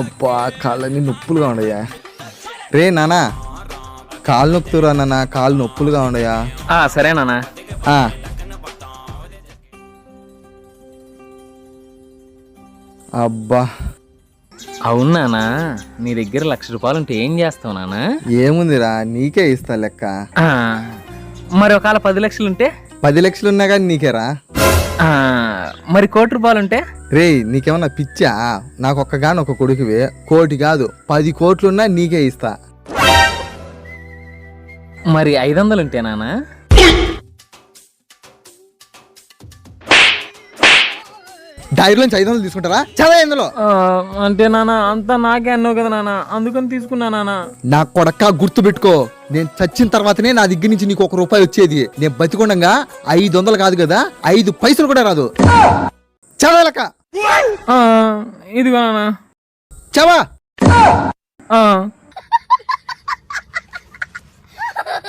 అబ్బా కాళ్ళని నొప్పులుగా ఉండయా. రే నానా కాళ్ళు నొప్పుతురా నాన్న, కాళ్ళు నొప్పులుగా ఉండయా. సరేనా. అబ్బా అవునానా, నీ దగ్గర ₹1,00,000 ఉంటే ఏం చేస్తావు నానా? ఏముందిరా నీకే ఇస్తా లెక్క. మరి ఒకవేళ 10 లక్షలు ఉంటే? 10 లక్షలు ఉన్నా కానీ నీకేరా. మరి ₹1,00,00,000 ఉంటే? రే నీకేమన్నా పిచ్చా? నాకు ఒక్కగాని ఒక కొడుకువే, 1,00,00,000 కాదు 10 కోట్లున్నా నీకే ఇస్తా. మరి 500 ఉంటే నానా? డైరీలోంచి 500 తీసుకుంటారా? చదా ఇందులో. అంటే నానా అంతా నాకే అన్నావు కదా నానా, అందుకని తీసుకున్నా నానా. నా కొడక గుర్తు పెట్టుకో, నేను చచ్చిన తర్వాతనే నా దగ్గర నుంచి నీకు ₹1 వచ్చేది. నేను బతికొండగా 500 కాదు కదా, 5 పైసలు కూడా రాదు. చదా లెక్క. ఇదిగో నానా. చవా.